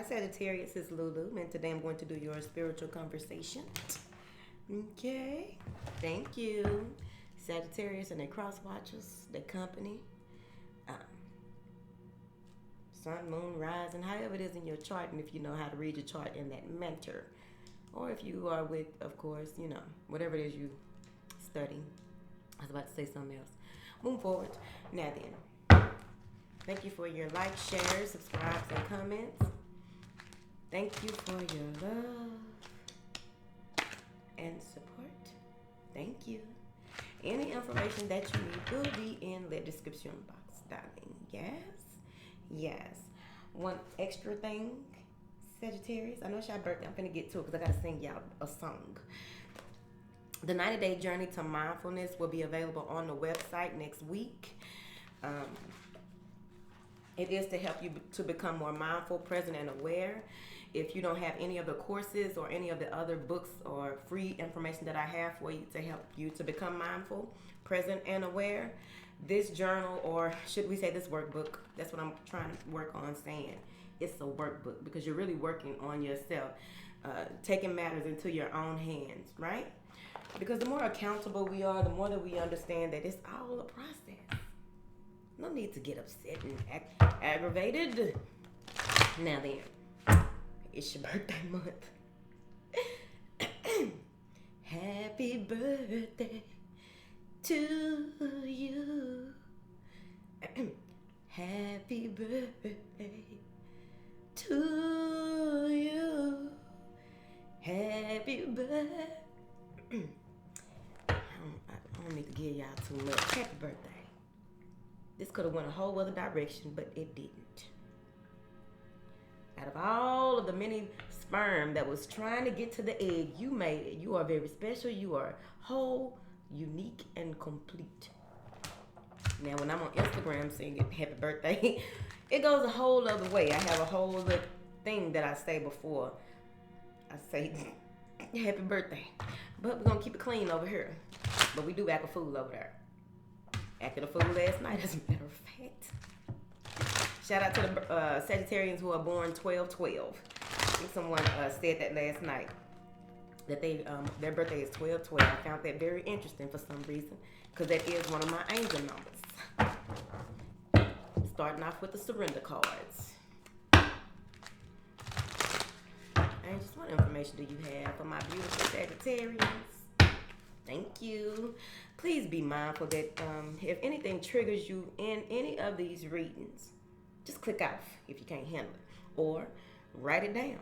Sagittarius, is Lulu, and today I'm going to do your spiritual conversation. Okay, thank you. Sagittarius and their cross watchers, their company. Um, Sun, moon, rising, however it is in your chart, and if you know how to read your chart in that mentor. Or if you are with, of course, whatever it is you study. I was about to say something else. Move forward. Now then, thank you for your likes, shares, subscribes, and comments. Thank you for your love and support. Thank you. Any information that you need will be in the description box, darling. Yes. One extra thing, Sagittarius. I know it's your birthday. I'm finna get to it because I gotta sing y'all a song. The 90-day journey to mindfulness will be available on the website next week. It is to help you to become more mindful, present, and aware. If you don't have any of the courses or any of the other books or free information that I have for you to help you to become mindful, present, and aware, this journal, or should we say this workbook, that's what I'm trying to work on saying. It's a workbook because you're really working on yourself, taking matters into your own hands, right? Because the more accountable we are, the more that we understand that it's all a process. No need to get upset and aggravated. Now then, it's your birthday month. Happy birthday to you. Happy birthday to you. Happy birthday. I don't need to give y'all too much. Happy birthday. This could have went a whole other direction, but it didn't. Out of all of the many sperm that was trying to get to the egg, you made it. You are very special. You are whole, unique, and complete. Now, when I'm on Instagram singing happy birthday, it goes a whole other way. I have a whole other thing that I say before I say happy birthday. But we're going to keep it clean over here. But we do act a fool over there. Acted a fool last night, as a matter of fact. Shout out to the Sagittarians who are born 12/12. I think someone said that last night. That their birthday is 12/12. I found that very interesting for some reason. Because that is one of my angel numbers. Starting off with the surrender cards. Angels, what information do you have for my beautiful Sagittarians? Thank you. Please be mindful that if anything triggers you in any of these readings, just click off if you can't handle it. Or write it down.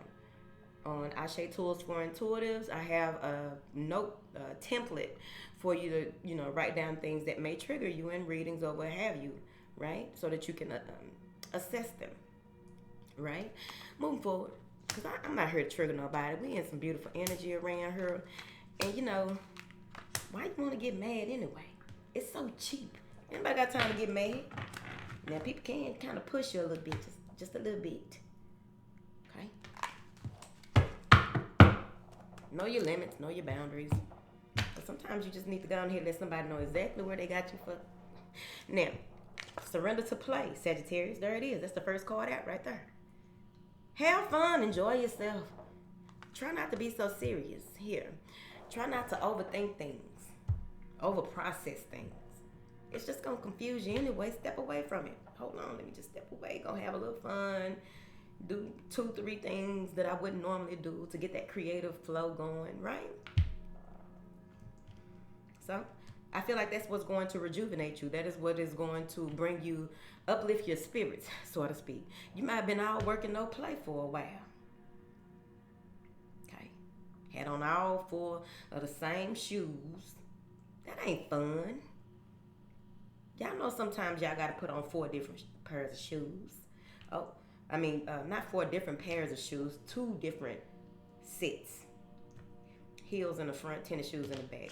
On Ashe Tools for Intuitives, I have a note template for you to, write down things that may trigger you in readings or what have you, right? So that you can assess them, right? Moving forward, because I'm not here to trigger nobody. We in some beautiful energy around here. And, why you want to get mad anyway? It's so cheap. Anybody got time to get mad? Now, people can kind of push you a little bit, just a little bit. Okay? Know your limits, know your boundaries. But sometimes you just need to go on here and let somebody know exactly where they got you for. Now, surrender to play, Sagittarius. There it is. That's the first card out right there. Have fun. Enjoy yourself. Try not to be so serious here. Try not to overthink things. Over-process things. It's just going to confuse you anyway. Step away from it. Hold on. Let me just step away. Go have a little fun. Do 2-3 things that I wouldn't normally do to get that creative flow going, right? So, I feel like that's what's going to rejuvenate you. That is what is going to bring you, uplift your spirits, so to speak. You might have been all work and no play for a while. Okay. Had on all 4 of the same shoes. That ain't fun. Y'all know sometimes y'all got to put on 4 different pairs of shoes. Not 4 different pairs of shoes, 2 different sets. Heels in the front, tennis shoes in the back.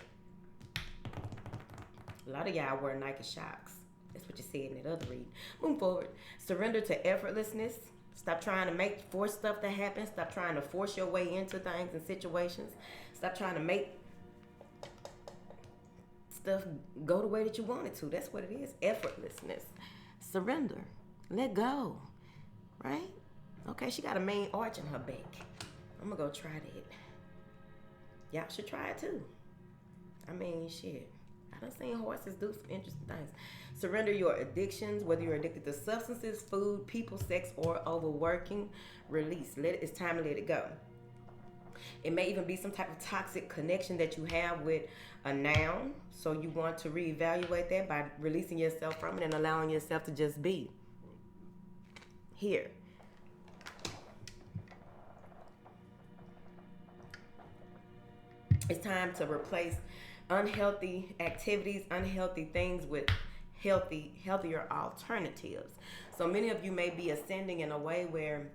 A lot of y'all wear Nike Shocks. That's what you said in that other read. Move forward. Surrender to effortlessness. Stop trying to force stuff to happen. Stop trying to force your way into things and situations. Stop trying to make stuff go the way that you want it to. That's what it is. Effortlessness. Surrender. Let go. Right? Okay, she got a main arch in her back. I'm gonna go try that. Y'all should try it too. I mean, shit. I done seen horses do some interesting things. Surrender your addictions, whether you're addicted to substances, food, people, sex, or overworking. Release. It's time to let it go. It may even be some type of toxic connection that you have with a noun. So you want to reevaluate that by releasing yourself from it and allowing yourself to just be. Here. It's time to replace unhealthy activities, unhealthy things with healthier alternatives. So many of you may be ascending in a way where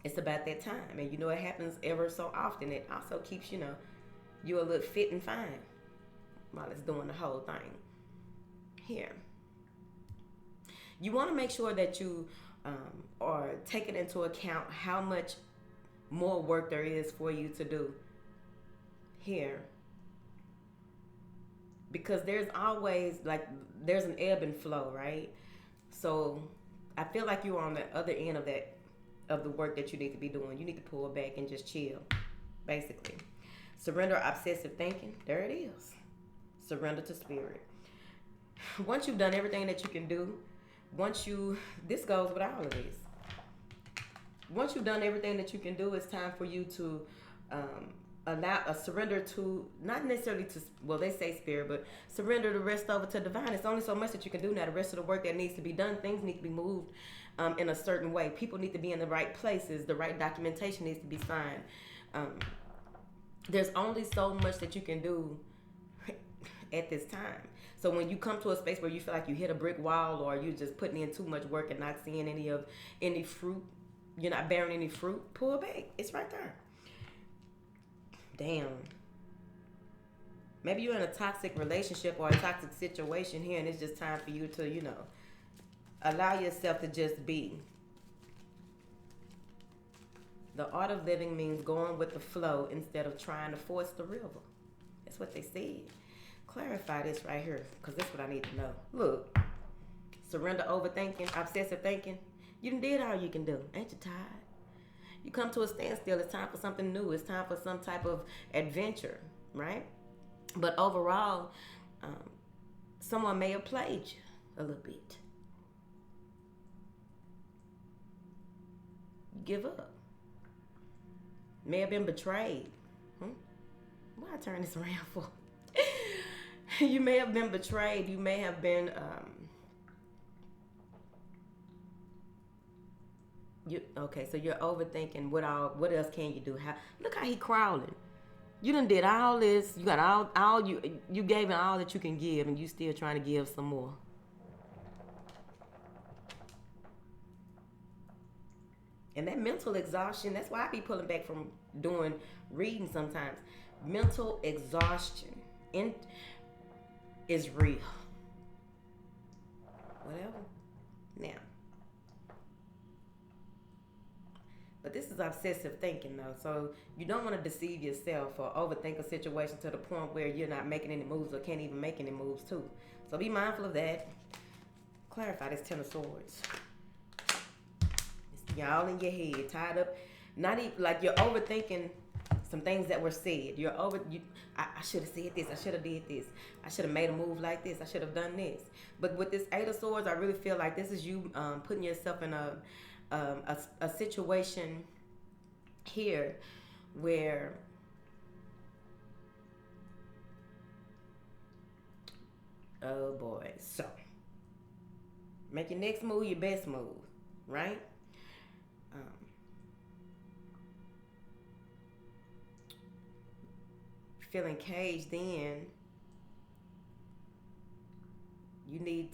it's about that time. And it happens ever so often. It also keeps, you a little fit and fine while it's doing the whole thing. Here. You want to make sure that you are taking into account how much more work there is for you to do. Here. Because there's always, there's an ebb and flow, right? So I feel like you're on the other end of that, of the work that you need to be doing. You need to pull back and just chill, basically. Surrender obsessive thinking. There it is. Surrender to spirit. Once you've done everything that you can do, this goes with all of this. Once you've done everything that you can do, it's time for you to allow a surrender to, not necessarily to, well, they say spirit, but surrender the rest over to divine. It's only so much that you can do now. The rest of the work that needs to be done, things need to be moved in a certain way. People need to be in the right places. The right documentation needs to be signed. There's only so much that you can do at this time. So when you come to a space where you feel like you hit a brick wall, or you're just putting in too much work and not seeing any fruit, you're not bearing any fruit, pull back. It's right there. Damn. Maybe you're in a toxic relationship or a toxic situation here, and it's just time for you to, allow yourself to just be. The art of living means going with the flow instead of trying to force the river. That's what they said. Clarify this right here, because that's what I need to know. Look, surrender overthinking, obsessive thinking. You done did all you can do. Ain't you tired? You come to a standstill. It's time for something new. It's time for some type of adventure, right? But overall, someone may have played you a little bit. Give up. May have been betrayed. Why I turn this around for? You may have been betrayed. You may have been... so you're overthinking. What else can you do? Look how he crawling. You done did all this. You got all you gave it all that you can give, and you still trying to give some more. And that mental exhaustion, that's why I be pulling back from doing reading sometimes. Mental exhaustion is real. Whatever. Now. But this is obsessive thinking, though. So you don't want to deceive yourself or overthink a situation to the point where you're not making any moves or can't even make any moves, too. So be mindful of that. Clarify this Ten of Swords. You're all in your head, tied up. Not even, you're overthinking some things that were said. I should have said this. I should have did this. I should have made a move like this. I should have done this. But with this Eight of Swords, I really feel like this is you putting yourself in a situation here where oh boy, so make your next move your best move, right? Feeling caged in, you need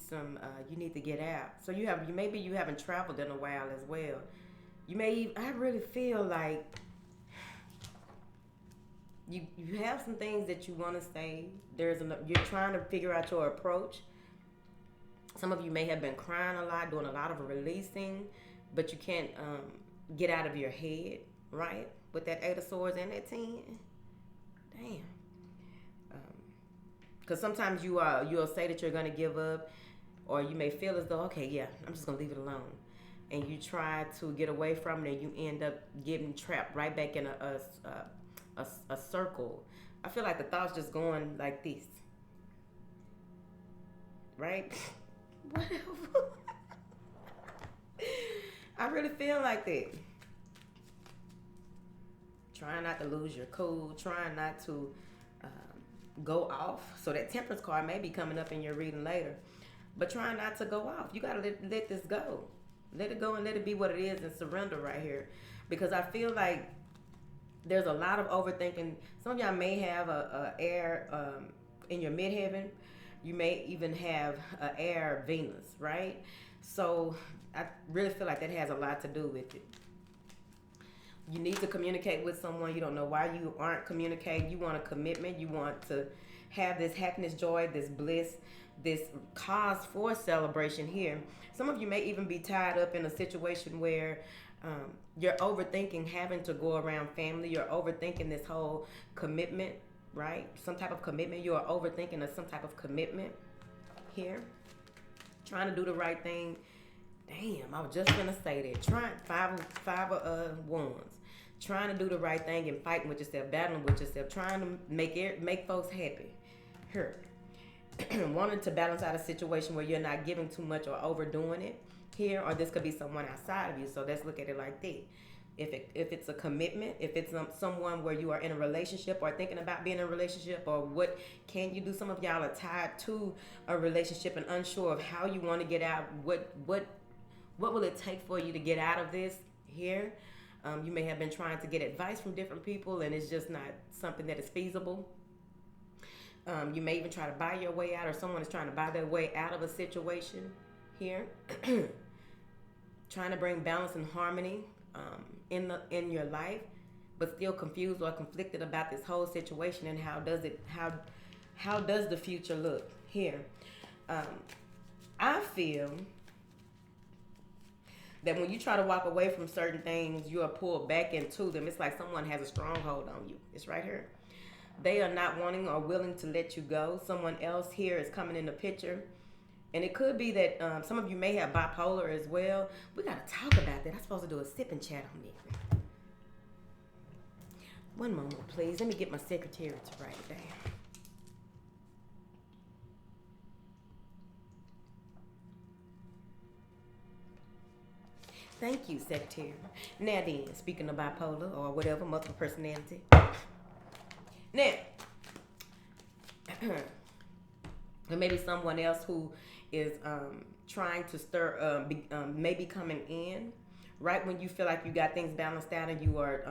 to get out. So maybe you haven't traveled in a while as well. I really feel like you have some things that you want to say. You're trying to figure out your approach. Some of you may have been crying a lot, doing a lot of releasing, but you can't get out of your head, right? With that Eight of Swords and that 10. Damn. Because sometimes you'll say that you're going to give up, or you may feel as though, okay, yeah, I'm just going to leave it alone. and you try to get away from it, and you end up getting trapped right back in a circle. I feel like the thoughts just going like this, right? Whatever. I really feel like that. Trying not to lose your cool, trying not to go off. So that temperance card may be coming up in your reading later, but trying not to go off. You gotta let this go. Let it go and let it be what it is and surrender right here. Because I feel like there's a lot of overthinking. Some of y'all may have a air in your midheaven. You may even have a air Venus, right? So I really feel like that has a lot to do with it. You need to communicate with someone. You don't know why you aren't communicating. You want a commitment. You want to have this happiness, joy, this bliss, this cause for celebration here. Some of you may even be tied up in a situation where you're overthinking having to go around family. You're overthinking this whole commitment, right? Some type of commitment. You are overthinking some type of commitment here. Trying to do the right thing. Damn, I was just gonna say that. Trying five of wands. Trying to do the right thing and fighting with yourself, battling with yourself, trying to make folks happy. Hurt. Wanting to balance out a situation where you're not giving too much or overdoing it here, or this could be someone outside of you. So let's look at it like that. If it's a commitment, if it's someone where you are in a relationship or thinking about being in a relationship, or what can you do? Some of y'all are tied to a relationship and unsure of how you want to get out. What will it take for you to get out of this here? You may have been trying to get advice from different people, and it's just not something that is feasible. You may even try to buy your way out, or someone is trying to buy their way out of a situation here. Trying to bring balance and harmony in your life, but still confused or conflicted about this whole situation and how does the future look here. I feel that when you try to walk away from certain things, you are pulled back into them. It's like someone has a stronghold on you. It's right here. They are not wanting or willing to let you go. Someone else here is coming in the picture. And it could be that some of you may have bipolar as well. We got to talk about that. I'm supposed to do a sip and chat on this. One moment, please. Let me get my secretary to write it down. Thank you, Secretary. Now then, speaking of bipolar or whatever, multiple personality. Now, there may be someone else who is trying to stir, maybe coming in right when you feel like you got things balanced out and you are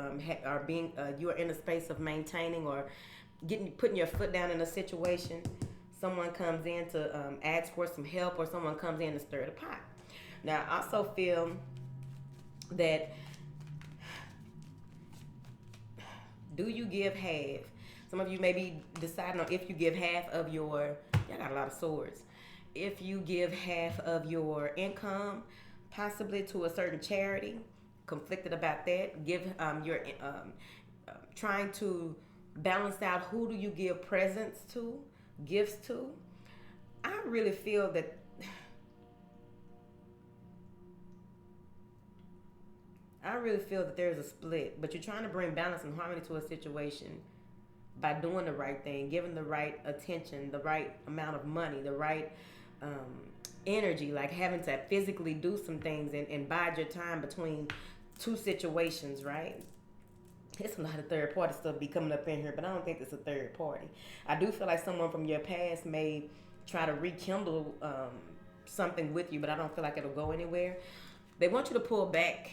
you are in a space of maintaining or putting your foot down in a situation. Someone comes in to ask for some help, or someone comes in to stir the pot. Now, I also feel that, do you give half? Some of you may be deciding on if you give half of your, y'all got a lot of swords. If you give half of your income, possibly to a certain charity, conflicted about that. Give your trying to balance out who do you give presents to, gifts to. I really feel that there's a split, but you're trying to bring balance and harmony to a situation by doing the right thing, giving the right attention, the right amount of money, the right energy, like having to physically do some things and bide your time between two situations, right? It's a lot of third party stuff be coming up in here, but I don't think it's a third party. I do feel like someone from your past may try to rekindle something with you, but I don't feel like it'll go anywhere. They want you to pull back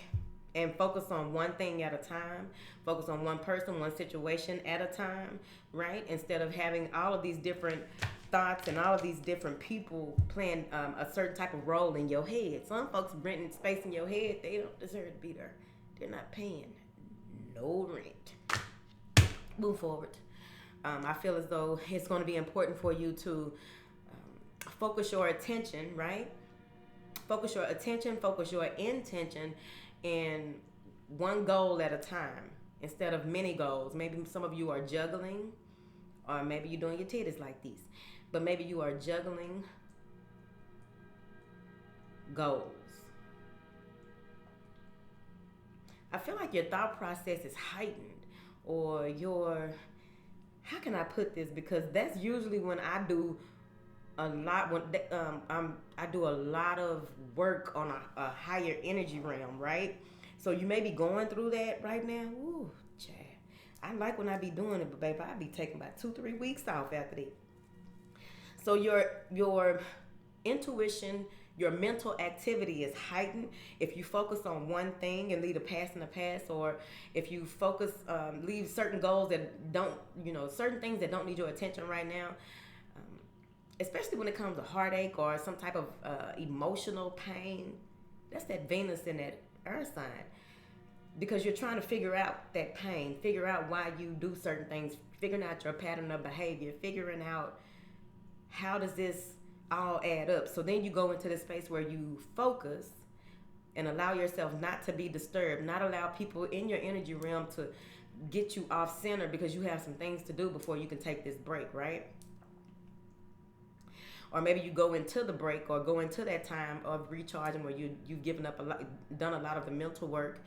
and focus on one thing at a time. Focus on one person, one situation at a time, right? Instead of having all of these different thoughts and all of these different people playing a certain type of role in your head. Some folks renting space in your head, they don't deserve to be there. They're not paying no rent. Move forward. I feel as though it's going to be important for you to focus your attention, right? Focus your attention, focus your intention in one goal at a time instead of many goals. Maybe some of you are juggling, or maybe you're doing your titties like this, but maybe you are juggling goals. I feel like your thought process is heightened, or your, how can I put this? Because that's usually when I do a lot, when I do a lot of work on a higher energy realm, right? So you may be going through that right now. Ooh, child. I like when I be doing it, but baby, I be taking about 2-3 weeks off after that. So your intuition, your mental activity is heightened if you focus on one thing and leave the past in the past, or if you focus, leave certain goals that don't, certain things that don't need your attention right now. Especially when it comes to heartache or some type of emotional pain. That's that Venus in that earth sign. Because you're trying to figure out that pain, figure out why you do certain things, figuring out your pattern of behavior, figuring out how does this all add up. So then you go into this space where you focus and allow yourself not to be disturbed, not allow people in your energy realm to get you off center because you have some things to do before you can take this break, right? Or maybe you go into the break or go into that time of recharging where you've given up a lot, done a lot of the mental work,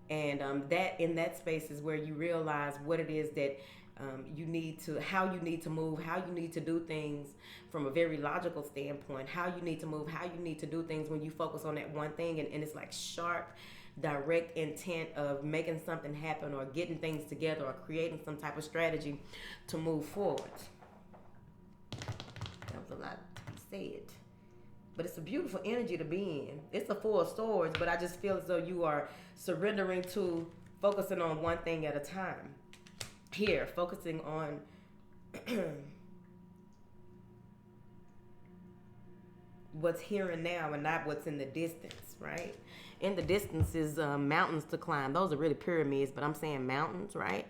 and that in that space is where you realize what it is that you need to, how you need to move, how you need to do things from a very logical standpoint, how you need to move, how you need to do things when you focus on that one thing, and it's like sharp, direct intent of making something happen or getting things together or creating some type of strategy to move forward. That was a lot said. But it's a beautiful energy to be in. It's a Four of Swords, but I just feel as though you are surrendering to focusing on one thing at a time. Here, focusing on what's here and now and not what's in the distance, right? In the distance is mountains to climb. Those are really pyramids, but I'm saying mountains, right?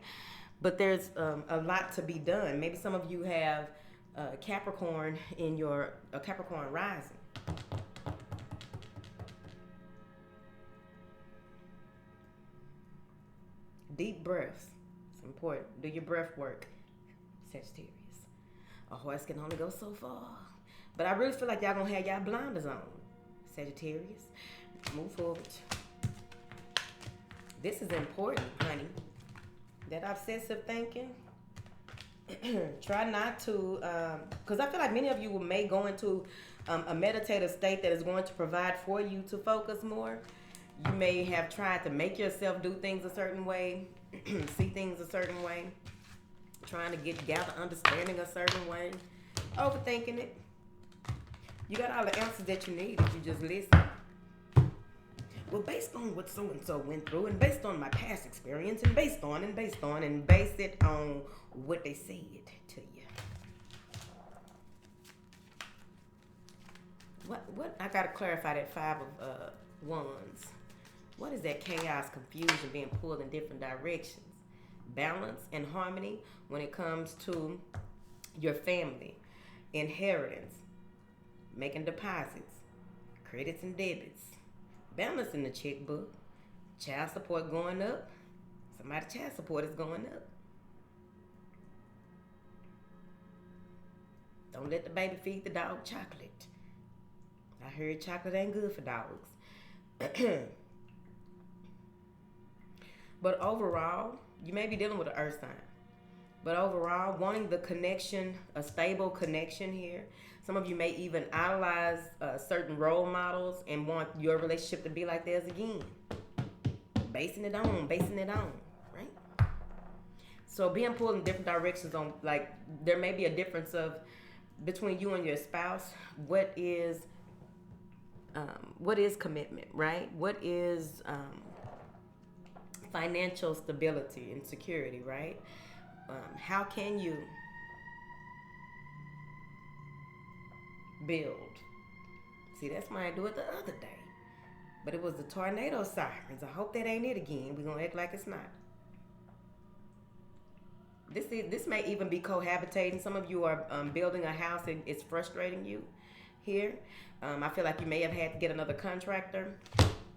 But there's a lot to be done. Maybe some of you have Capricorn in your Capricorn rising. Deep breaths. It's important. Do your breath work, Sagittarius. A horse can only go so far. But I really feel like y'all gonna have y'all blinders on, Sagittarius. Move forward. This is important, honey. That obsessive thinking. Try not to, because I feel like many of you may go into a meditative state that is going to provide for you to focus more. You may have tried to make yourself do things a certain way, see things a certain way, trying to gather understanding a certain way, overthinking it. You got all the answers that you need if you just listen. Well, based on what so-and-so went through, and based on my past experience, and based on, and base it on what they said to you. What? I gotta clarify that Five of Wands. What is that chaos, confusion, being pulled in different directions? Balance and harmony when it comes to your family, inheritance, making deposits, credits and debits. Balance in the checkbook, child support going up. Somebody's child support is going up. Don't let the baby feed the dog chocolate. I heard chocolate ain't good for dogs. But overall, you may be dealing with an earth sign. But overall, wanting the connection, a stable connection here. Some of you may even idolize certain role models and want your relationship to be like theirs again. Basing it on, right? So being pulled in different directions on, like, there may be a difference of between you and your spouse. What is commitment, right? What is financial stability and security, right? How can you build? See, that's why I do it the other day. But it was the tornado sirens. I hope that ain't it again. We're going to act like it's not. This may even be cohabitating. Some of you are building a house and it's frustrating you here. I feel like you may have had to get another contractor.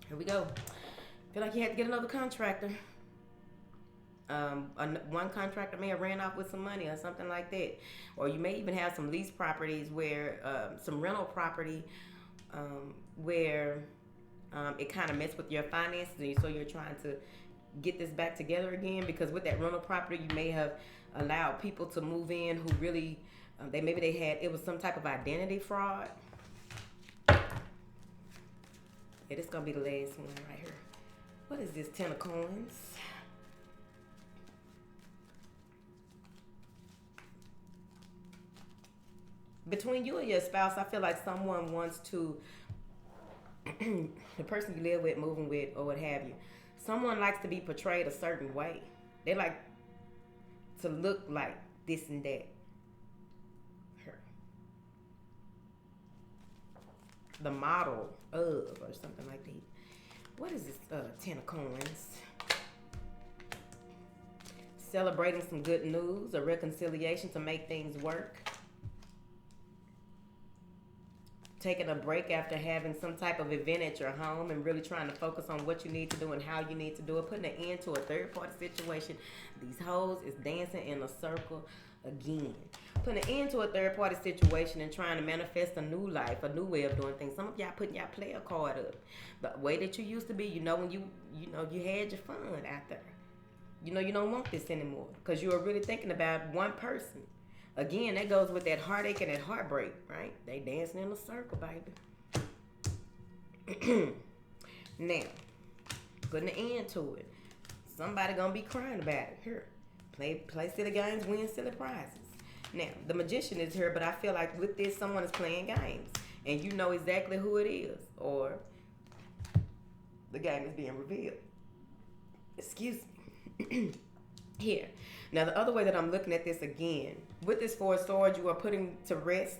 Here we go. I feel like you had to get another contractor. One contractor may have ran off with some money or something like that. Or you may even have some lease properties where, some rental property where it kind of messed with your finances, and so you're trying to get this back together again. Because with that rental property, you may have allowed people to move in who really, it was some type of identity fraud. Yeah, this is gonna be the last one right here. What is this? 10 of Coins. Between you and your spouse, I feel like someone wants to, the person you live with, moving with, or what have you, someone likes to be portrayed a certain way. They like to look like this and that. Her. The model of, or something like that. What is this? 10 of Coins. Celebrating some good news, a reconciliation to make things work. Taking a break after having some type of event at your home and really trying to focus on what you need to do and how you need to do it. Putting an end to a third-party situation. These hoes is dancing in a circle again. Putting an end to a third-party situation and trying to manifest a new life, a new way of doing things. Some of y'all putting y'all player card up. The way that you used to be, when you had your fun out there. You don't want this anymore because you are really thinking about one person. Again, that goes with that heartache and that heartbreak, right? They dancing in a circle, baby. Now, putting an end to it. Somebody gonna be crying about it. Here, play silly games, win silly prizes. Now, the Magician is here, but I feel like with this, someone is playing games, and you know exactly who it is, or the game is being revealed. Excuse me. Here. Now, the other way that I'm looking at this again, with this Four of Swords, you are putting to rest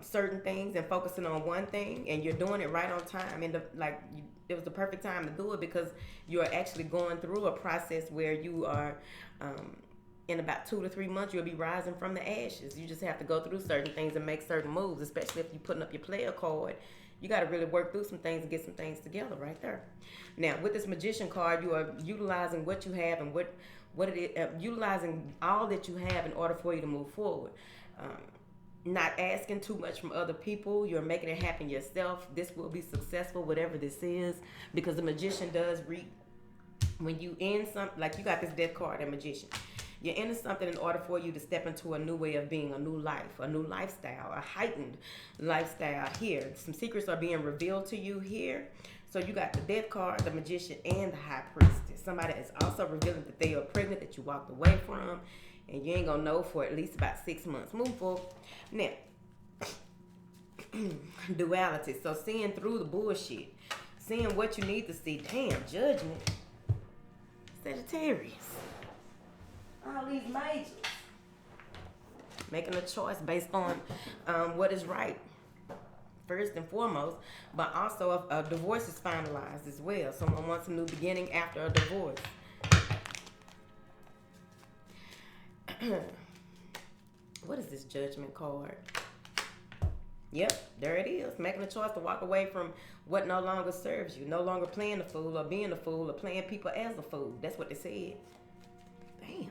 certain things and focusing on one thing, and you're doing it right on time. And it was the perfect time to do it because you are actually going through a process where you are, in about 2 to 3 months, you'll be rising from the ashes. You just have to go through certain things and make certain moves, especially if you're putting up your player card. You got to really work through some things and get some things together right there. Now, with this Magician card, you are utilizing what you have and what it is, utilizing all that you have in order for you to move forward. Not asking too much from other people. You're making it happen yourself. This will be successful, whatever this is, because the Magician does reap. When you end something, like you got this Death card, a Magician. You're into something in order for you to step into a new way of being, a new life, a new lifestyle, a heightened lifestyle here. Some secrets are being revealed to you here. So you got the Death card, the Magician, and the High Priestess. Somebody is also revealing that they are pregnant, that you walked away from, and you ain't gonna know for at least about 6 months. Move forward. Now, duality. So seeing through the bullshit, seeing what you need to see. Damn, Judgment. Sagittarius. All these majors. Making a choice based on what is right. First and foremost, but also a divorce is finalized as well. Someone wants a new beginning after a divorce. What is this Judgment card? Yep, there it is. Making a choice to walk away from what no longer serves you. No longer playing the fool or being a fool or playing people as a fool. That's what they said. Damn.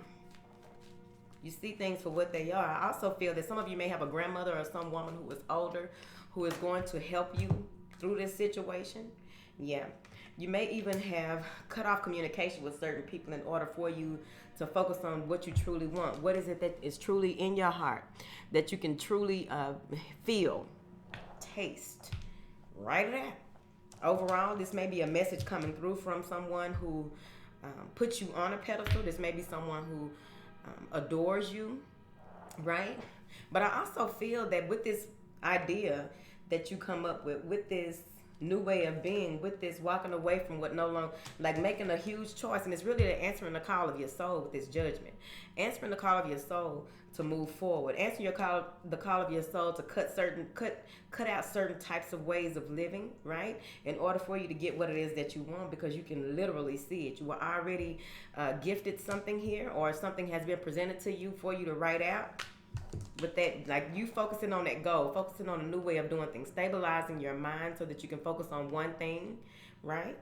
You see things for what they are. I also feel that some of you may have a grandmother or some woman who is older who is going to help you through this situation. Yeah. You may even have cut off communication with certain people in order for you to focus on what you truly want. What is it that is truly in your heart that you can truly feel, taste, write it out. Overall, this may be a message coming through from someone who puts you on a pedestal. This may be someone who adores you, right? But I also feel that with this idea that you come up with this new way of being, with this walking away from what no longer, like making a huge choice, and it's really the answering the call of your soul with this Judgment. Answering the call of your soul to move forward. Answering the call of your soul to cut out certain types of ways of living, right? In order for you to get what it is that you want, because you can literally see it. You were already gifted something here, or something has been presented to you for you to write out. With that, like you focusing on that goal, focusing on a new way of doing things, stabilizing your mind so that you can focus on one thing, right?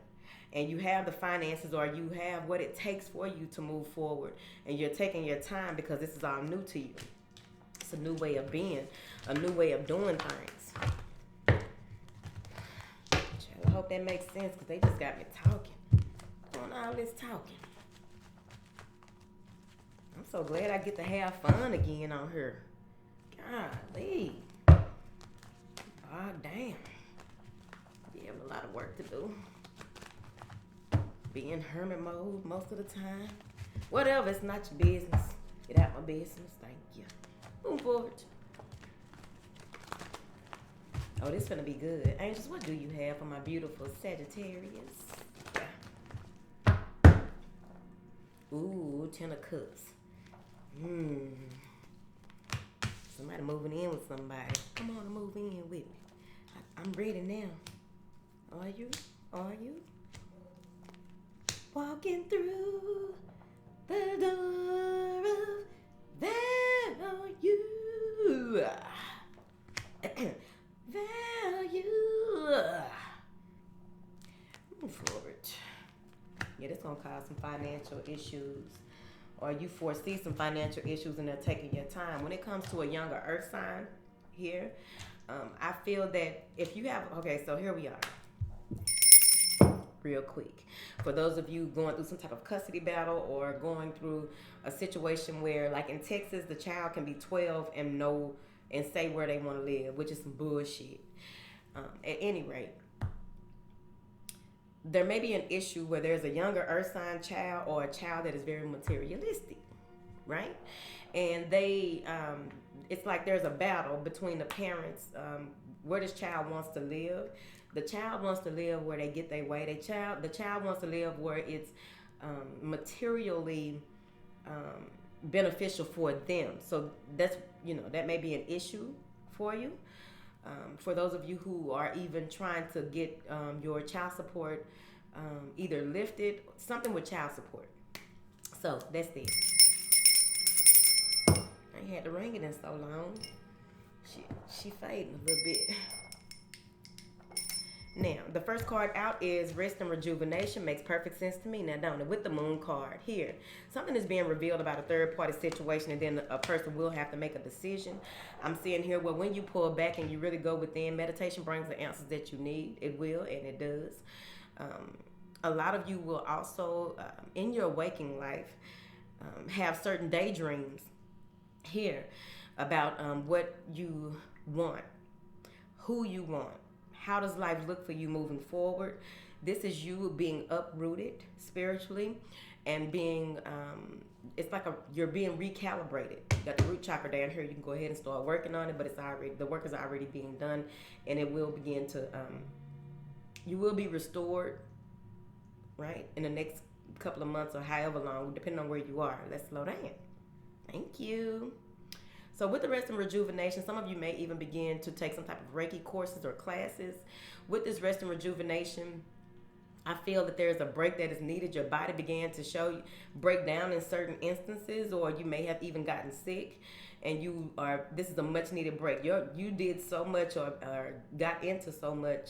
And you have the finances, or you have what it takes for you to move forward, and you're taking your time because this is all new to you. It's a new way of being, a new way of doing things. hope that makes sense because they just got me talking. Doing all this talking. I'm so glad I get to have fun again on here. Golly. Oh, damn. You have a lot of work to do. Be in hermit mode most of the time. Whatever, it's not your business. Get out my business. Thank you. Move forward. Oh, this gonna be good. Angels, what do you have for my beautiful Sagittarius? Ooh, 10 of Cups. Somebody moving in with somebody. Come on, move in with me. I'm ready now. Are you? Are you? Walking through the door of value. Value. Move forward. Yeah, this gonna cause some financial issues, or you foresee some financial issues and they're taking your time. When it comes to a younger earth sign here, I feel that if you have, okay, so here we are. Real quick. For those of you going through some type of custody battle or going through a situation where, like in Texas, the child can be 12 and say where they want to live, which is some bullshit. At any rate, there may be an issue where there's a younger earth sign child or a child that is very materialistic, right? And they, it's like there's a battle between the parents, where this child wants to live. The child wants to live where they get their way. The child wants to live where it's materially beneficial for them. So that's, that may be an issue for you. For those of you who are even trying to get your child support either lifted, something with child support. So that's it. I ain't had to ring it in so long. She fading a little bit. Now, the first card out is Rest and Rejuvenation. Makes perfect sense to me now, don't it? With the Moon card here. Something is being revealed about a third-party situation, and then a person will have to make a decision. I'm seeing here where when you pull back and you really go within, meditation brings the answers that you need. It will, and it does. A lot of you will also, in your waking life, have certain daydreams here about what you want, who you want. How does life look for you moving forward? This is you being uprooted spiritually and being, it's like you're being recalibrated. You got the root chakra down here. You can go ahead and start working on it, but the work is already being done, and it will begin to, you will be restored, right? In the next couple of months or however long, depending on where you are. Let's slow down. Thank you. So with the Rest and Rejuvenation, some of you may even begin to take some type of Reiki courses or classes. With this Rest and Rejuvenation, I feel that there's a break that is needed. Your body began to break down in certain instances, or you may have even gotten sick, and this is a much needed break. You did so much or got into so much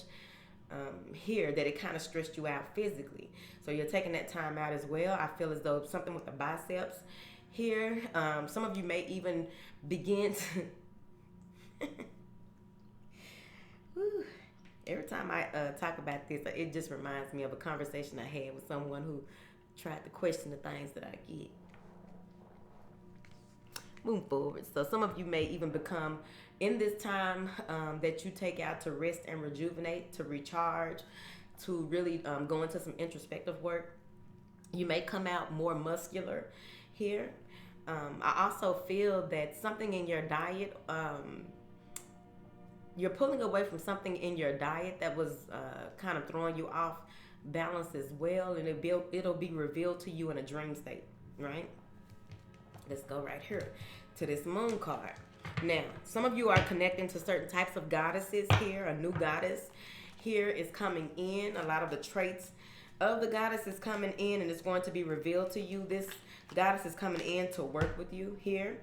here that it kind of stressed you out physically. So you're taking that time out as well. I feel as though something with the biceps here. Some of you may even begin to every time I talk about this, it just reminds me of a conversation I had with someone who tried to question the things that I get. Move forward. So some of you may even become, in this time that you take out to rest and rejuvenate, to recharge, to really go into some introspective work, you may come out more muscular here. I also feel that something in your diet, you're pulling away from something in your diet that was kind of throwing you off balance as well, and it'll be revealed to you in a dream state, right? Let's go right here to this Moon card. Now, some of you are connecting to certain types of goddesses here. A new goddess here is coming in. A lot of the traits of the goddess is coming in, and it's going to be revealed to you. This goddess is coming in to work with you here.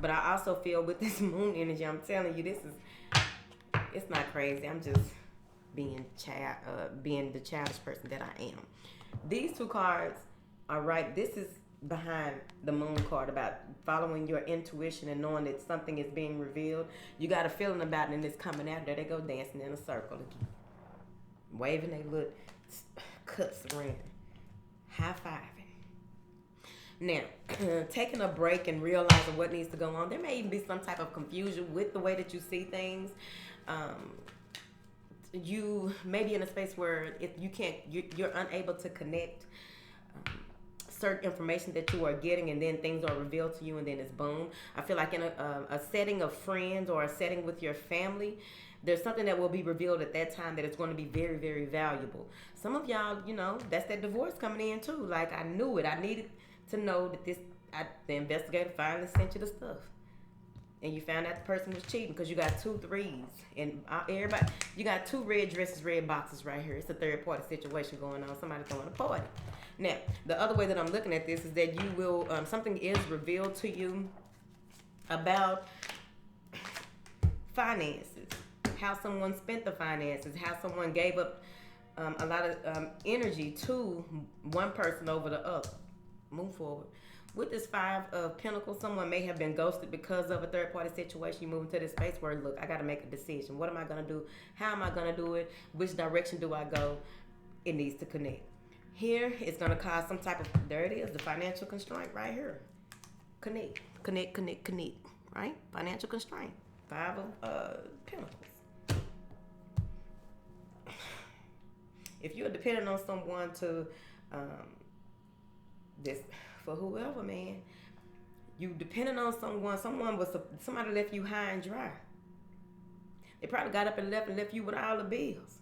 But I also feel with this Moon energy, I'm telling you, it's not crazy. I'm just being the childish person that I am. These two cards are right. This is behind the Moon card about following your intuition and knowing that something is being revealed. You got a feeling about it and it's coming out. There they go dancing in a circle again. waving their little cuts around, high fiving. Now, taking a break and realizing what needs to go on. There may even be some type of confusion with the way that you see things. You may be in a space where if you can't, you're unable to connect certain information that you are getting, and then things are revealed to you, and then it's boom. I feel like in a setting of friends or a setting with your family, there's something that will be revealed at that time that is going to be very, very valuable. Some of y'all, that's that divorce coming in too. Like, I knew it. I needed to know that the investigator finally sent you the stuff. And you found out the person was cheating because you got 2 threes. And everybody, you got 2 red dresses, red boxes right here. It's a third party situation going on. Somebody throwing a party. Now, the other way that I'm looking at this is that you will, something is revealed to you about finances, how someone spent the finances, how someone gave up a lot of energy to one person over the other. Move forward. With this 5 of Pentacles, someone may have been ghosted because of a third-party situation. You move into this space where, look, I got to make a decision. What am I going to do? How am I going to do it? Which direction do I go? It needs to connect. Here, it's going to cause some type of, there it is, the financial constraint right here. Connect, connect, connect, connect, right? Financial constraint. 5 of Pentacles. If you're dependent on someone to, this, for whoever, man, you depending on somebody left you high and dry. They probably got up and left you with all the bills.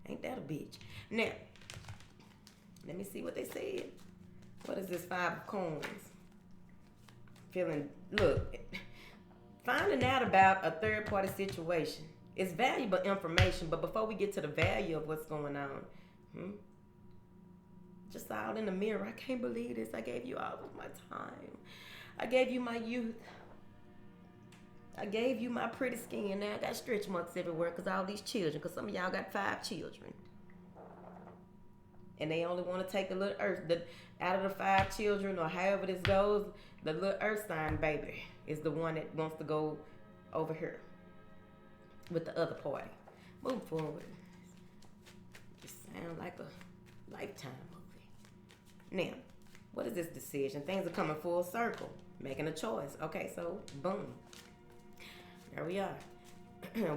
Ain't that a bitch? Now, let me see what they said. What is this 5 of Coins? Look, finding out about a third party situation is valuable information, but before we get to the value of what's going on, just saw it in the mirror. I can't believe this. I gave you all of my time. I gave you my youth. I gave you my pretty skin. Now I got stretch marks everywhere because all these children, because some of y'all got 5 children. And they only want to take the little out of the 5 children, or however this goes, the little earth sign baby is the one that wants to go over here with the other party. Move forward. Just sound like a Lifetime movie. Now, what is this decision? Things are coming full circle. Making a choice. Okay, so boom. There we are.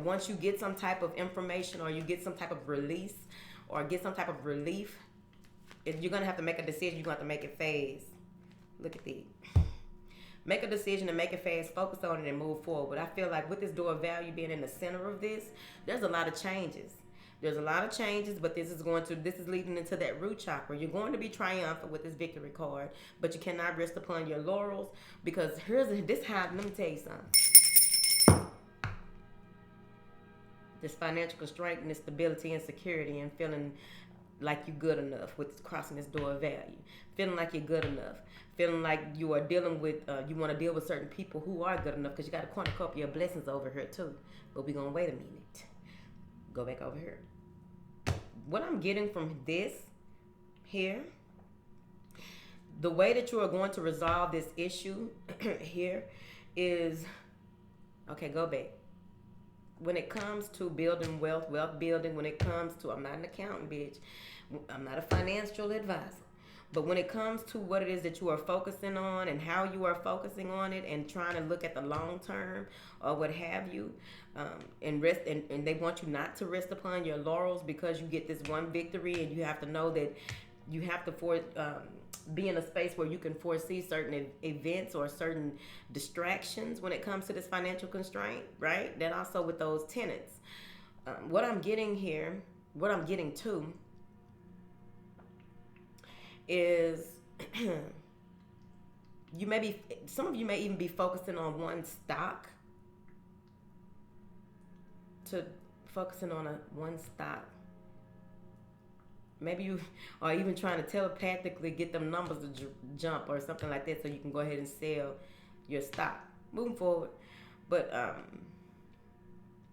Once you get some type of information, or you get some type of release, or get some type of relief, you're going to have to make a decision. You're going to have to make it fast. Look at that. Make a decision and make it fast. Focus on it and move forward. I feel like with this door of value being in the center of this, there's a lot of changes. There's a lot of changes, but this is leading into that root chakra. You're going to be triumphant with this victory card, but you cannot rest upon your laurels, because let me tell you something. This financial constraint and this stability and security and feeling like you're good enough with crossing this door of value. Feeling like you're good enough. Feeling like you are dealing with, you want to deal with certain people who are good enough, because you got to cornucopia your blessings over here too. But we're going to wait a minute. Go back over here. What I'm getting from this here, the way that you are going to resolve this issue here is, okay, go back. When it comes to building wealth building, when it comes to, I'm not an accountant, bitch. I'm not a financial advisor. But when it comes to what it is that you are focusing on and how you are focusing on it and trying to look at the long term or what have you, and they want you not to rest upon your laurels because you get this one victory, and you have to know that you have to be in a space where you can foresee certain events or certain distractions when it comes to this financial constraint, right? Then also with those tenants. What I'm getting to is some of you may even be focusing on one stock, one stock. Maybe you are even trying to telepathically get them numbers to jump or something like that, so you can go ahead and sell your stock. Moving forward. But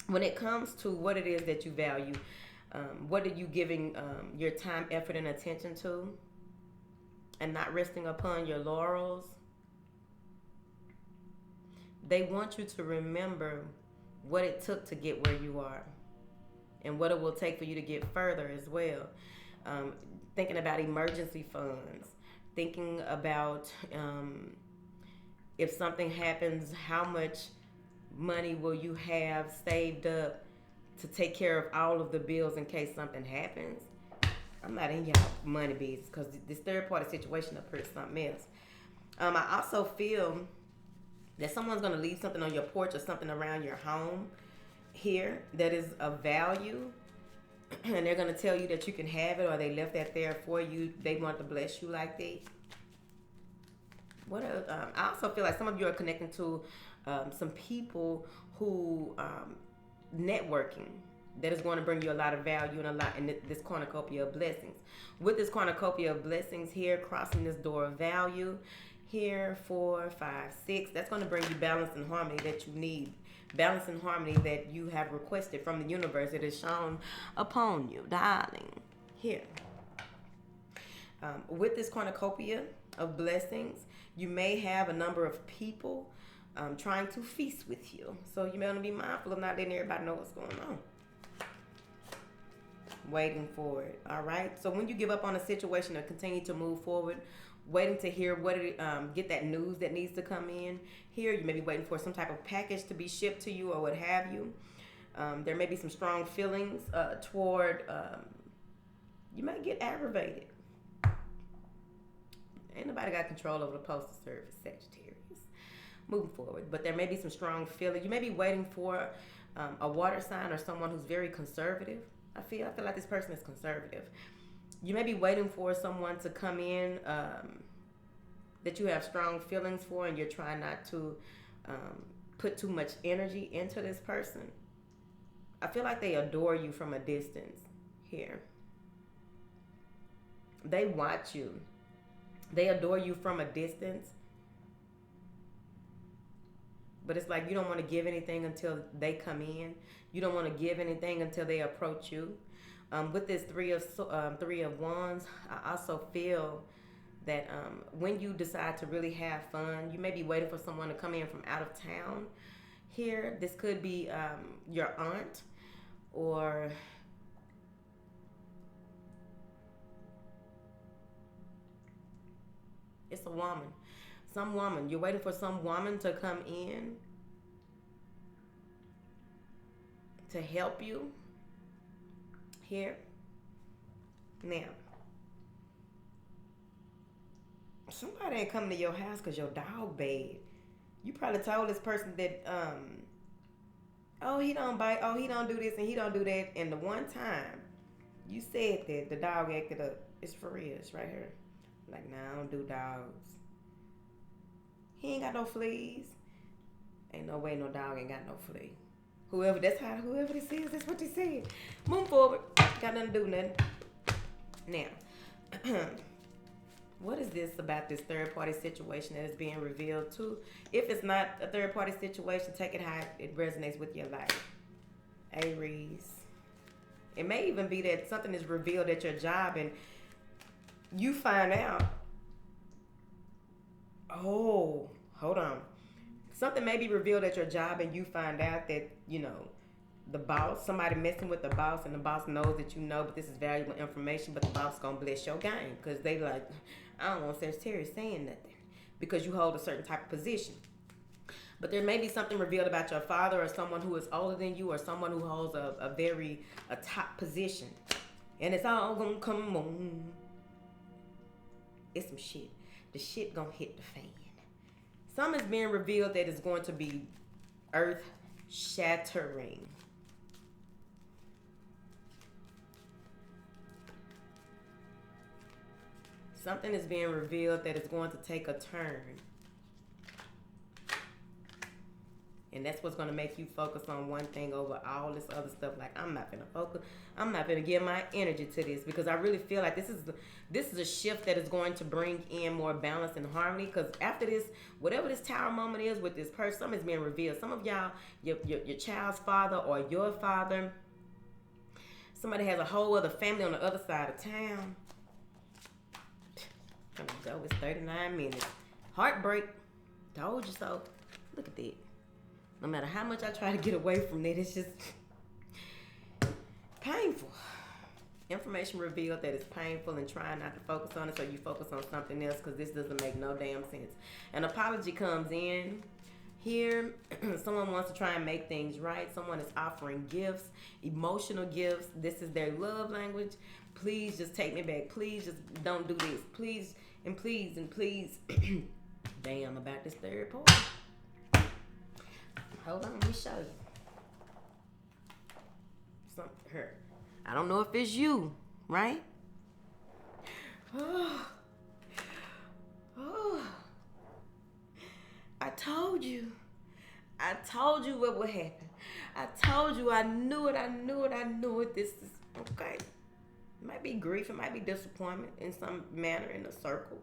when it comes to what it is that you value, what are you giving your time, effort, and attention to, and not resting upon your laurels? They want you to remember what it took to get where you are. and what it will take for you to get further as well. Thinking about emergency funds, thinking about if something happens, how much money will you have saved up to take care of all of the bills in case something happens. I'm not in y'all money business because this third party situation up here is something else. I also feel that someone's going to leave something on your porch or something around your home here that is of value, and they're going to tell you that you can have it, or they left that there for you. They want to bless you like that. What else? I also feel like some of you are connecting to some people who networking that is going to bring you a lot of value and a lot in this cornucopia of blessings. With this cornucopia of blessings here, crossing this door of value here, 4, 5, 6, that's going to bring you balance and harmony that you need. Balance and harmony that you have requested from the universe. It is shown upon you, darling. Here. With this cornucopia of blessings, you may have a number of people trying to feast with you. So you may want to be mindful of not letting everybody know what's going on. Waiting for it. All right. So when you give up on a situation or continue to move forward, waiting to hear get that news that needs to come in. Here, you may be waiting for some type of package to be shipped to you or what have you. There may be some strong feelings toward. You might get aggravated. Ain't nobody got control over the postal service, Sagittarius. Moving forward, but there may be some strong feelings. You may be waiting for a water sign or someone who's very conservative. I feel like this person is conservative. You may be waiting for someone to come in that you have strong feelings for, and you're trying not to put too much energy into this person. I feel like they adore you from a distance here. They watch you. They adore you from a distance. But it's like you don't want to give anything until they come in. You don't want to give anything until they approach you. With this three of wands, I also feel that when you decide to really have fun, you may be waiting for someone to come in from out of town. Here, this could be your aunt, or it's a woman. Some woman. You're waiting for some woman to come in to help you here. Now, somebody ain't coming to your house because your dog bad. You probably told this person that, oh, he don't bite, oh, he don't do this and he don't do that. And the one time you said that, the dog acted up. It's for real. It's right here. Like, nah, I don't do dogs. He ain't got no fleas. Ain't no way no dog ain't got no flea. Whoever this is, that's what they said. Move forward. Got nothing to do nothing. Now, what is this about this third party situation that is being revealed to? If it's not a third party situation, take it how it resonates with your life. Aries. It may even be that something is revealed at your job and you find out, oh, hold on. Something may be revealed at your job and you find out that, the boss, somebody messing with the boss, and the boss knows that you know, but this is valuable information, but the boss gonna bless your game because they like, I don't want Sagittarius saying nothing because you hold a certain type of position. But there may be something revealed about your father or someone who is older than you or someone who holds a top position. And it's all gonna come on. It's some shit. The shit gonna hit the fan. Some is being revealed that is going to be earth shattering. Something is being revealed that is going to take a turn. And that's what's going to make you focus on one thing over all this other stuff. Like, I'm not going to focus. I'm not going to give my energy to this because I really feel like this is a shift that is going to bring in more balance and harmony. Because after this, whatever this tower moment is with this person, something is being revealed. Some of y'all, your child's father or your father, somebody has a whole other family on the other side of town. Come on, go. It's 39 minutes. Heartbreak. Told you so. Look at that. No matter how much I try to get away from it, it's just, Painful. Information revealed that it's painful and trying not to focus on it, so you focus on something else because this doesn't make no damn sense. An apology comes in here. Someone wants to try and make things right. Someone is offering gifts, emotional gifts. This is their love language. Please just take me back. Please just don't do this. Please and please and please. Damn, about this third part. Hold on, let me show you. Something hurt. I don't know if it's you, right? Oh. I told you. I told you what would happen. I told you. I knew it. This is okay. It might be grief. It might be disappointment in some manner in a circle.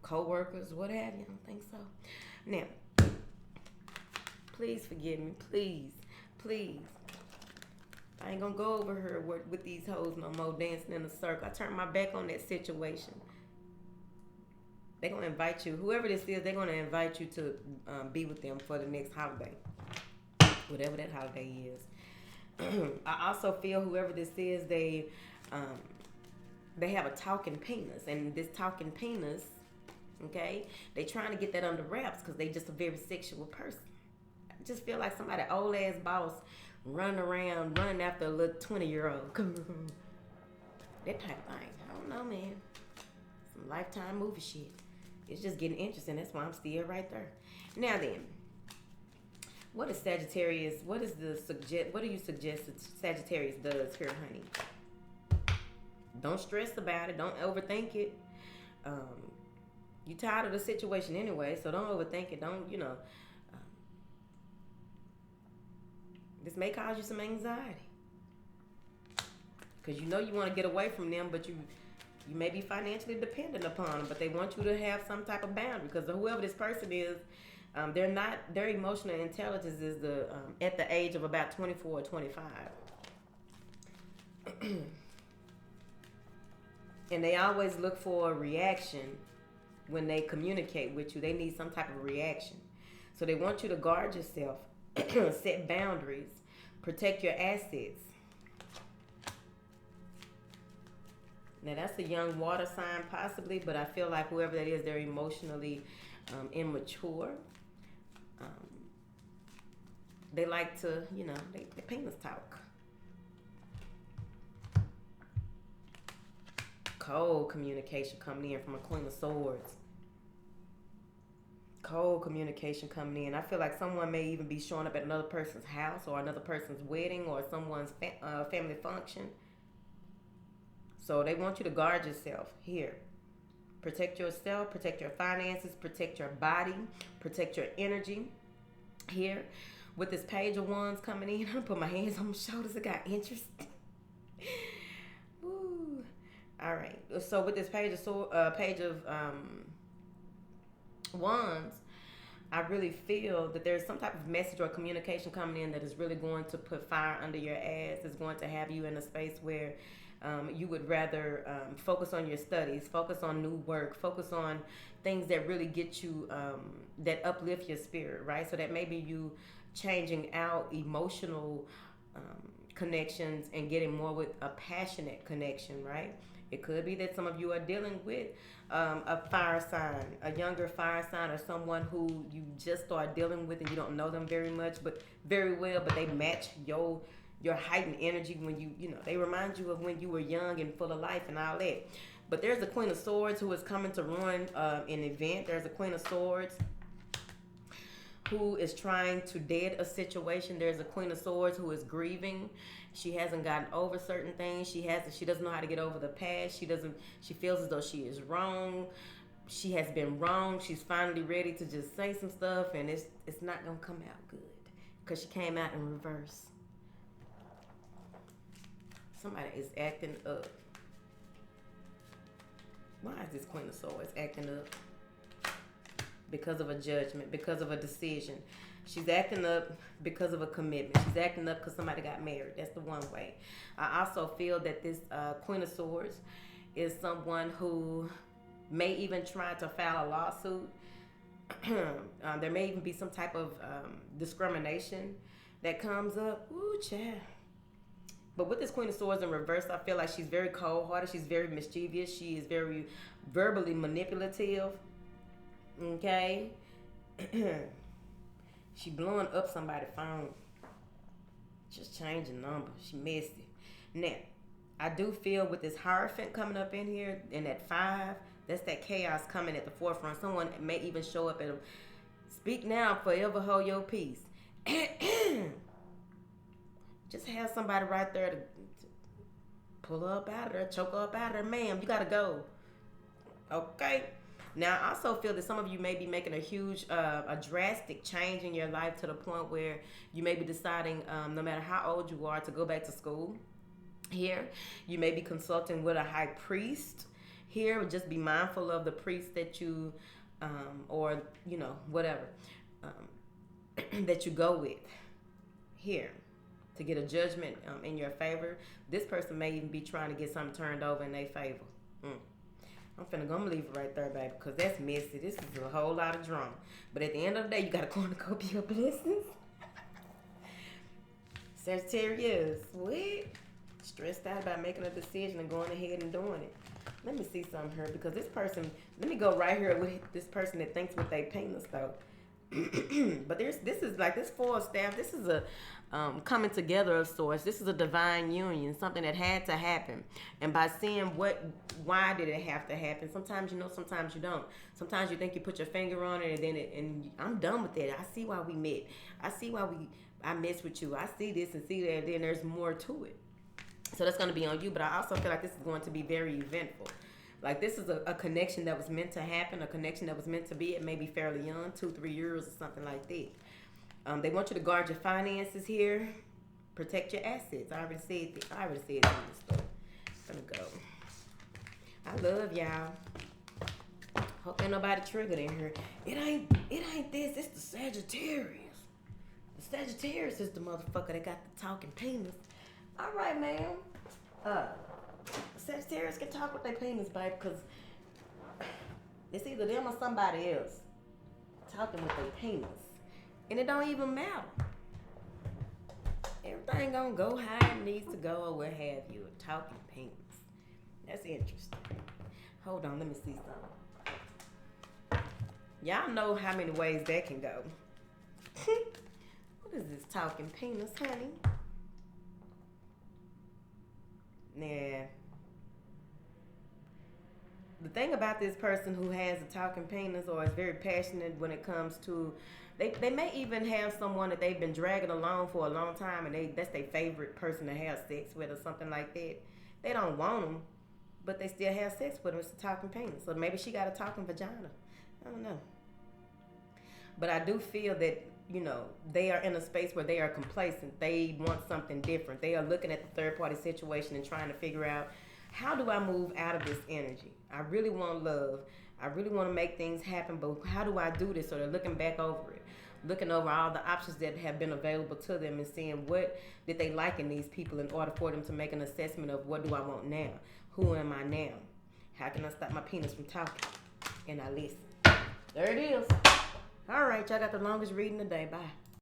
Co-workers, what have you. I don't think so. Now, please forgive me. Please. I ain't gonna go over here with these hoes no more dancing in a circle. I turned my back on that situation. They're gonna invite you, whoever this is, they're gonna invite you to be with them for the next holiday, whatever that holiday is. I also feel whoever this is, they have a talking penis, and this talking penis, okay, they trying to get that under wraps because they just a very sexual person. I just feel like somebody old ass boss running after a little 20-year-old. That type of thing. I don't know, man. Some Lifetime movie shit. It's just getting interesting. That's why I'm still right there. Now then, what is Sagittarius? What do you suggest that Sagittarius does here, honey? Don't stress about it. Don't overthink it. You tired of the situation anyway, so don't overthink it. Don't, this may cause you some anxiety. Because you want to get away from them, but you may be financially dependent upon them, but they want you to have some type of boundary. Because whoever this person is, their emotional intelligence is at the age of about 24 or 25. And they always look for a reaction when they communicate with you. They need some type of reaction. So they want you to guard yourself, set boundaries, protect your assets. Now that's a young water sign possibly, but I feel like whoever that is, they're emotionally immature. They like to, they penis talk. Cold communication coming in from a Queen of Swords. Cold communication coming in. I feel like someone may even be showing up at another person's house or another person's wedding or someone's family function. So they want you to guard yourself here. Protect yourself, protect your finances, protect your body, protect your energy. Here, with this Page of Wands coming in, I'm going to put my hands on my shoulders. It got interest. Woo. All right. So with this Page of Wands, I really feel that there's some type of message or communication coming in that is really going to put fire under your ass. It's going to have you in a space where you would rather focus on your studies, focus on new work, focus on things that really get you, that uplift your spirit, right? So that maybe you changing out emotional connections and getting more with a passionate connection, right? It could be that some of you are dealing with a fire sign, a younger fire sign, or someone who you just start dealing with and you don't know them very much, but very well, but they match your heightened energy when they remind you of when you were young and full of life and all that. But there's a Queen of Swords who is coming to run an event. There's a Queen of Swords who is trying to dead a situation. There's a Queen of Swords who is grieving. She hasn't gotten over certain things. She doesn't know how to get over the past. She feels as though she is wrong. She has been wrong. She's finally ready to just say some stuff, and it's not gonna come out good because she came out in reverse. Somebody is acting up. Why is this Queen of Swords acting up? Because of a judgment, because of a decision. She's acting up because of a commitment. She's acting up because somebody got married. That's the one way. I also feel that this Queen of Swords is someone who may even try to file a lawsuit. There may even be some type of discrimination that comes up. Ooh, child. But with this Queen of Swords in reverse, I feel like she's very cold-hearted. She's very mischievous. She is very verbally manipulative. Okay? She blowing up somebody's phone. Just changing numbers. She messy. Now, I do feel with this Hierophant coming up in here, and that 5, that's that chaos coming at the forefront. Someone may even show up and speak now, forever hold your peace. Just have somebody right there to pull her up out of there, choke her up out of there. Ma'am, you gotta go. Okay? Now, I also feel that some of you may be making a huge, a drastic change in your life to the point where you may be deciding, no matter how old you are, to go back to school. Here, you may be consulting with a high priest. Here, just be mindful of the priest that you, or, you know, whatever, that you go with. Here, to get a judgment in your favor. This person may even be trying to get something turned over in their favor. I'm finna go leave it right there, baby, because that's messy. This is a whole lot of drama. But at the end of the day, you got to cornucopia your blessings. Sagittarius, what? Stressed out about making a decision and going ahead and doing it. Let me see something here, because this person, let me go right here with this person that thinks with their penis, though. But this is like this 4 of Staff. This is a coming together of sorts. This is a divine union, something that had to happen. And by seeing why did it have to happen? Sometimes you know, sometimes you don't. Sometimes you think you put your finger on it, and then and I'm done with it. I see why we met. I see why I mess with you. I see this and see that, and then there's more to it. So that's going to be on you. But I also feel like this is going to be very eventful. Like, this is a connection that was meant to happen, a connection that was meant to be. It may be fairly young, 2-3 years or something like that. They want you to guard your finances here. Protect your assets. I already said it in this story. Let me go. I love y'all. Hope ain't nobody triggered in here. It ain't this. It's the Sagittarius. The Sagittarius is the motherfucker that got the talking penis. All right, ma'am. Sagittarius can talk with their penis, babe, because it's either them or somebody else talking with their penis. And it don't even matter. Everything gonna go how it needs to go or what have you. A talking penis. That's interesting. Hold on, let me see something. Y'all know how many ways that can go. What is this talking penis, honey? Nah. The thing about this person who has a talking penis or is very passionate when it comes to, they may even have someone that they've been dragging along for a long time, and that's their favorite person to have sex with or something like that. They don't want them, but they still have sex with them. It's a talking penis. So maybe she got a talking vagina. I don't know. But I do feel that, you know, they are in a space where they are complacent. They want something different. They are looking at the third party situation and trying to figure out, how do I move out of this energy? I really want love. I really want to make things happen, but how do I do this? So they're looking back over it, looking over all the options that have been available to them and seeing what did they like in these people in order for them to make an assessment of what do I want now? Who am I now? How can I stop my penis from talking? And I listen. There it is. All right, y'all got the longest reading today. Bye.